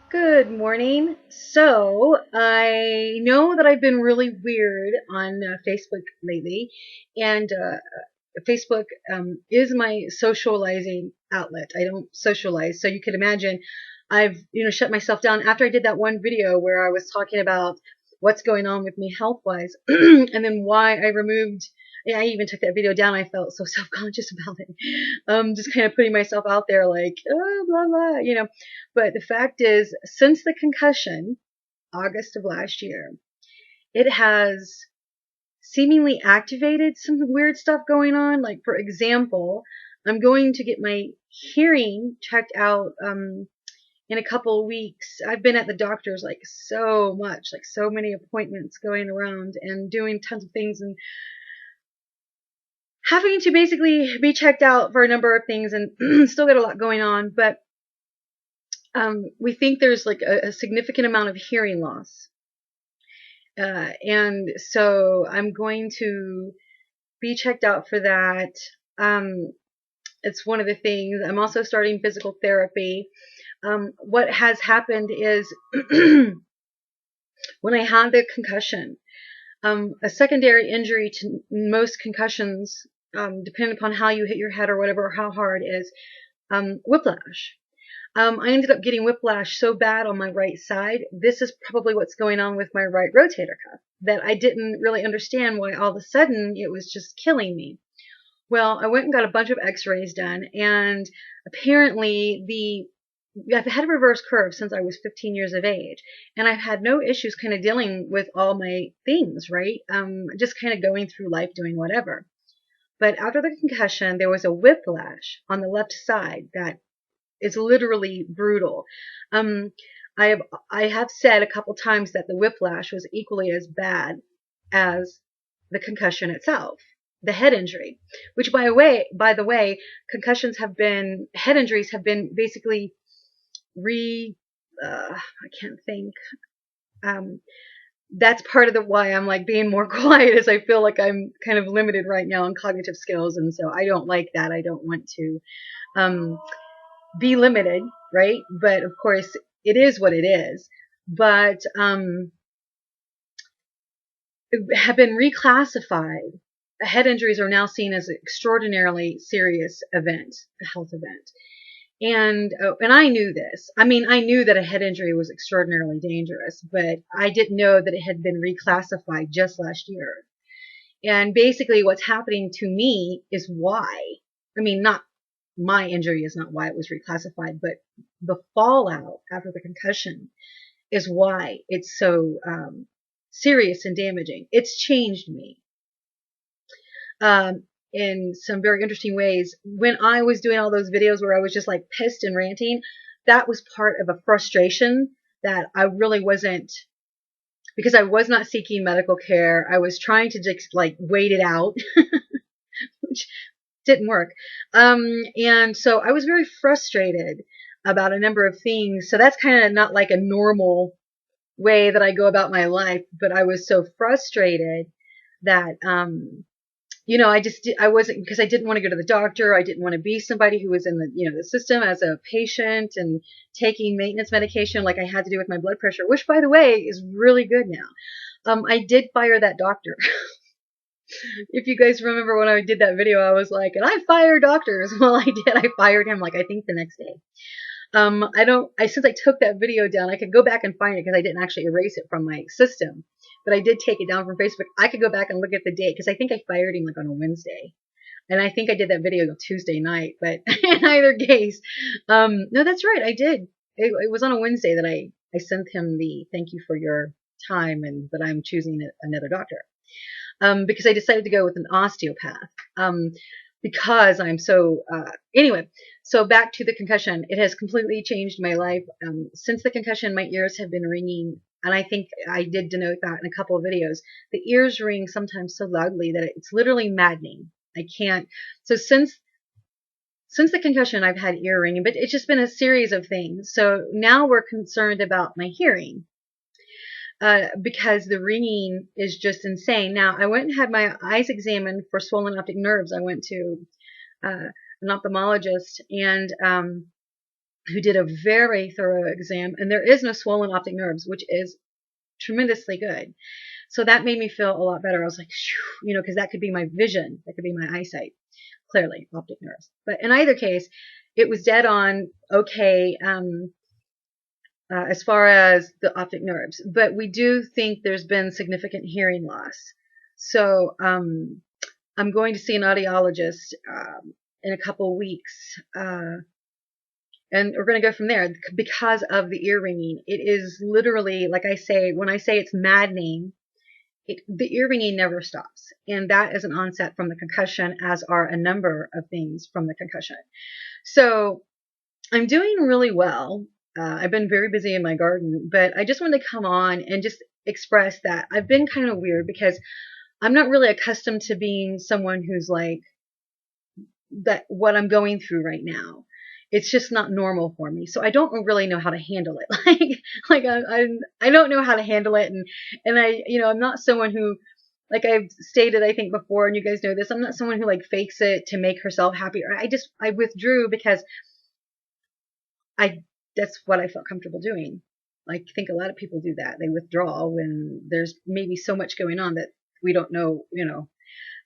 Good morning. So, I know that I've been really weird on Facebook lately, and Facebook is my socializing outlet. I don't socialize, so you can imagine I've shut myself down after I did that one video where I was talking about what's going on with me health wise, and then why I removed. Yeah, I even took that video down. I felt so self-conscious about it. Just kind of putting myself out there like, oh, blah, blah. But the fact is, since the concussion, August of last year, it has seemingly activated some weird stuff going on. Like, for example, I'm going to get my hearing checked out in a couple of weeks. I've been at the doctor's like so much, like so many appointments going around and doing tons of things and having to basically be checked out for a number of things and still got a lot going on. But we think there's like a significant amount of hearing loss. And so I'm going to be checked out for that. It's one of the things. I'm also starting physical therapy. What has happened is when I had the concussion, a secondary injury to most concussions, depending upon how you hit your head or whatever, or how hard, is whiplash. I ended up getting whiplash so bad on my right side. This is probably what's going on with my right rotator cuff, that I didn't really understand why all of a sudden it was just killing me. Well, I went and got a bunch of x-rays done, and apparently I've had a reverse curve since I was 15 years of age, and I've had no issues kind of dealing with all my things, right? Just kind of going through life doing whatever. But after the concussion, there was a whiplash on the left side that is literally brutal. Um, I have said a couple times that the whiplash was equally as bad as the concussion itself, the head injury. Which, by the way, head injuries have been basically I can't think. Um, that's part of the why I'm like being more quiet, is I feel like I'm kind of limited right now in cognitive skills, and so I don't like that. I don't want to um, be limited, right? But of course, it is what it is. But have been reclassified. Head injuries are now seen as an extraordinarily serious event, a health event. And I knew this. I mean, I knew that a head injury was extraordinarily dangerous, but I didn't know that it had been reclassified just last year. And basically, what's happening to me is why. I mean, not my injury is not why it was reclassified, but the fallout after the concussion is why it's so serious and damaging. It's changed me in some very interesting ways. When I was doing all those videos where I was just like pissed and ranting, that was part of a frustration that I really wasn't, because I was not seeking medical care. I was trying to just like wait it out, which didn't work. And so I was very frustrated about a number of things. So that's kind of not like a normal way that I go about my life, but I was so frustrated that, I wasn't, because I didn't want to go to the doctor. I didn't want to be somebody who was in the system as a patient and taking maintenance medication like I had to do with my blood pressure, which, by the way, is really good now. I did fire that doctor. If you guys remember when I did that video, I was like, and I fire doctors. Well, I did. I fired him, like, I think the next day. Since I took that video down, I could go back and find it because I didn't actually erase it from my system, but I did take it down from Facebook. I could go back and look at the date because I think I fired him like on a Wednesday. And I think I did that video Tuesday night, but in either case, no, that's right. I did. It was on a Wednesday that I sent him the thank you for your time, but I'm choosing another doctor. Because I decided to go with an osteopath. Because I'm so, anyway, so back to the concussion. It has completely changed my life. Since the concussion, my ears have been ringing, and I think I did denote that in a couple of videos. The ears ring sometimes so loudly that it's literally maddening. I can't. So since the concussion, I've had ear ringing, but it's just been a series of things. So now we're concerned about my hearing. Because the ringing is just insane. Now, I went and had my eyes examined for swollen optic nerves. I went to an ophthalmologist, and who did a very thorough exam, and there is no swollen optic nerves, which is tremendously good. So that made me feel a lot better. I was like, because that could be my vision, that could be my eyesight, clearly optic nerves. But in either case, it was dead on okay as far as the optic nerves. But we do think there's been significant hearing loss. So I'm going to see an audiologist in a couple of weeks. And we're going to go from there because of the ear ringing. It is literally, like I say, when I say it's maddening, the ear ringing never stops. And that is an onset from the concussion, as are a number of things from the concussion. So I'm doing really well. I've been very busy in my garden, but I just wanted to come on and just express that I've been kind of weird because I'm not really accustomed to being someone who's like that, what I'm going through right now. It's just not normal for me. So I don't really know how to handle it. I don't know how to handle it. And I'm not someone who, like I've stated, I think before, and you guys know this, I'm not someone who like fakes it to make herself happy. I withdrew because that's what I felt comfortable doing. I think a lot of people do that. They withdraw when there's maybe so much going on that we don't know,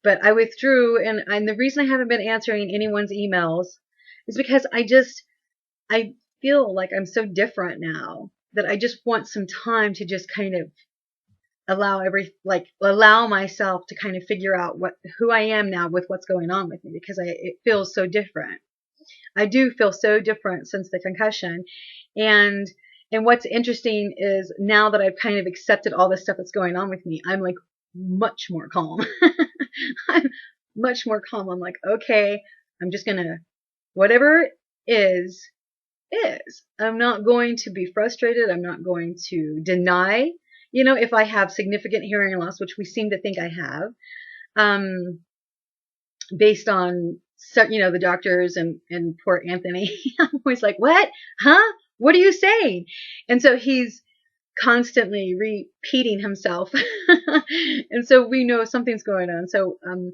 but I withdrew. And the reason I haven't been answering anyone's emails is because I feel like I'm so different now that I just want some time to just kind of allow myself to kind of figure out who I am now with what's going on with me, because it feels so different. I do feel so different since the concussion. And what's interesting is now that I've kind of accepted all this stuff that's going on with me, I'm like much more calm. I'm much more calm. I'm like, okay, I'm just going to, whatever is. I'm not going to be frustrated. I'm not going to deny, if I have significant hearing loss, which we seem to think I have, based on, the doctors and poor Anthony. I'm always like, what? Huh? What are you saying? And so he's constantly repeating himself. And so we know something's going on. So I'm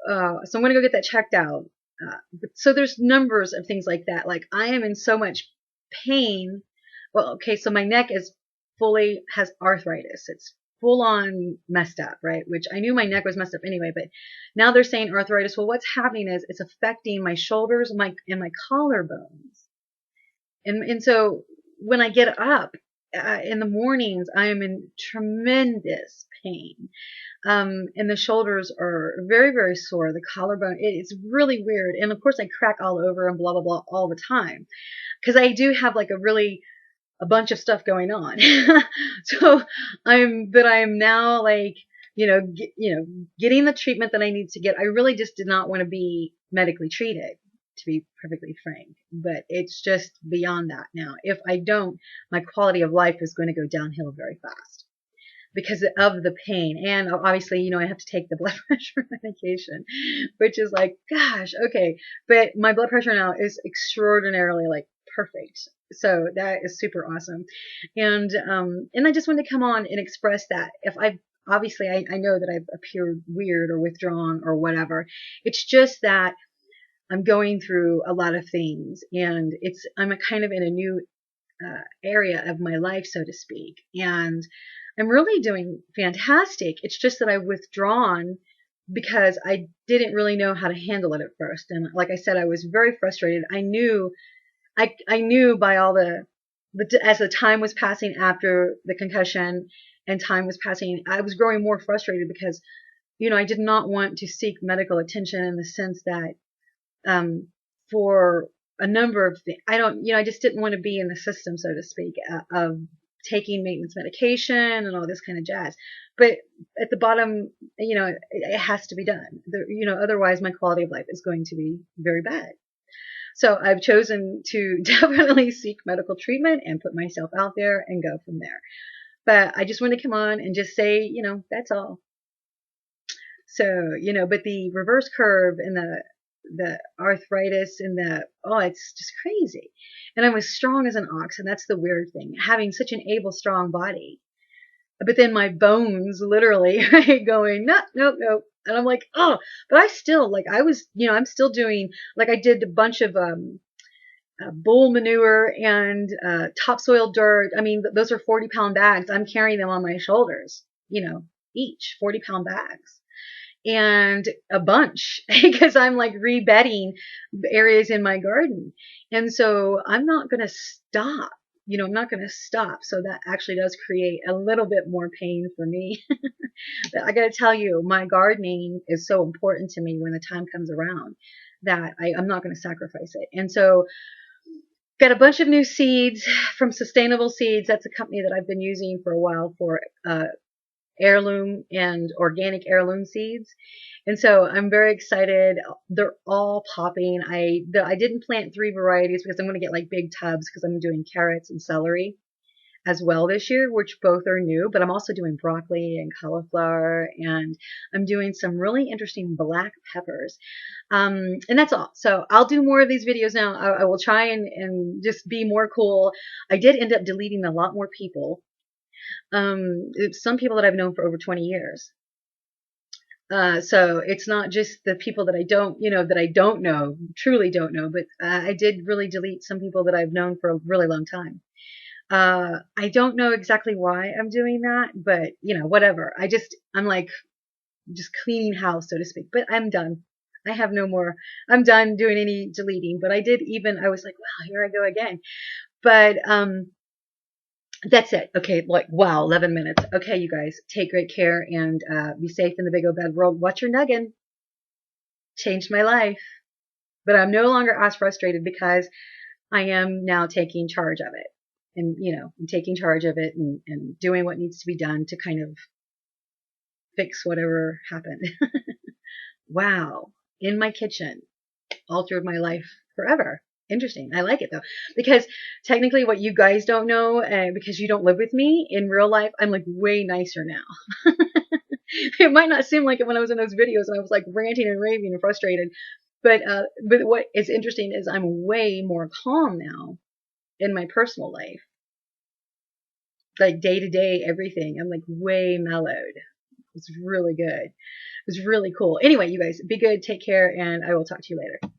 going to go get that checked out. So there's numbers of things like that. Like I am in so much pain. Well, okay, so my neck has arthritis. It's full on messed up, right? Which I knew my neck was messed up anyway, but now they're saying arthritis. Well, what's happening is it's affecting my shoulders, and my collarbones. And so when I get up in the mornings, I am in tremendous pain. And the shoulders are very, very sore. The collarbone, it's really weird. And of course I crack all over and blah, blah, blah all the time. Cause I do have like a bunch of stuff going on. So I'm now like, getting the treatment that I need to get. I really just did not want to be medically treated, to be perfectly frank, but it's just beyond that now. If I don't, my quality of life is going to go downhill very fast because of the pain. And obviously, I have to take the blood pressure medication, which is like, gosh, okay. But my blood pressure now is extraordinarily like perfect. So that is super awesome. And I just wanted to come on and express that. If I know that I've appeared weird or withdrawn or whatever. It's just that I'm going through a lot of things, and I'm kind of in a new area of my life, so to speak. And I'm really doing fantastic. It's just that I've withdrawn because I didn't really know how to handle it at first. And like I said, I was very frustrated. I knew by all as the time was passing after the concussion and time was passing, I was growing more frustrated because, I did not want to seek medical attention in the sense that, for a number of things, I just didn't want to be in the system, so to speak, of taking maintenance medication and all this kind of jazz. But at the bottom, it has to be done. Otherwise my quality of life is going to be very bad. So I've chosen to definitely seek medical treatment and put myself out there and go from there. But I just want to come on and just say, that's all. So, but the reverse curve and the arthritis and it's just crazy. And I'm as strong as an ox. And that's the weird thing, having such an able, strong body. But then my bones literally right, going, nope. And I'm like, oh, but I still, like I was, I'm still doing, like I did a bunch of bull manure and topsoil dirt. I mean, those are 40-pound bags. I'm carrying them on my shoulders, each 40-pound bags. And a bunch because I'm like rebedding areas in my garden. And so I'm not going to stop. I'm not going to stop. So that actually does create a little bit more pain for me. But I got to tell you, my gardening is so important to me when the time comes around that I'm not going to sacrifice it. And so got a bunch of new seeds from Sustainable Seeds. That's a company that I've been using for a while for heirloom and organic heirloom seeds. And so I'm very excited. They're all popping. I didn't plant 3 varieties because I'm going to get like big tubs because I'm doing carrots and celery as well this year, which both are new, but I'm also doing broccoli and cauliflower, and I'm doing some really interesting black peppers. And that's all. So I'll do more of these videos now. I will try and just be more cool. I did end up deleting a lot more people. Some people that I've known for over 20 years. So it's not just the people that I don't know, truly don't know, but I did really delete some people that I've known for a really long time. I don't know exactly why I'm doing that, but whatever. I'm like just cleaning house, so to speak, but I'm done. I have no more. I'm done doing any deleting, but I was like, wow, here I go again. But, that's it. Okay. Like, wow, 11 minutes. Okay. You guys take great care and, be safe in the big old bad world. Watch your nuggin. Changed my life, but I'm no longer as frustrated because I am now taking charge of it. And, I'm taking charge of it and doing what needs to be done to kind of fix whatever happened. Wow. In my kitchen. Altered my life forever. Interesting. I like it though, because technically what you guys don't know, because you don't live with me in real life, I'm like way nicer now. It might not seem like it when I was in those videos and I was like ranting and raving and frustrated. But what is interesting is I'm way more calm now in my personal life. Like day to day, everything. I'm like way mellowed. It's really good. It was really cool. Anyway, you guys be good. Take care. And I will talk to you later.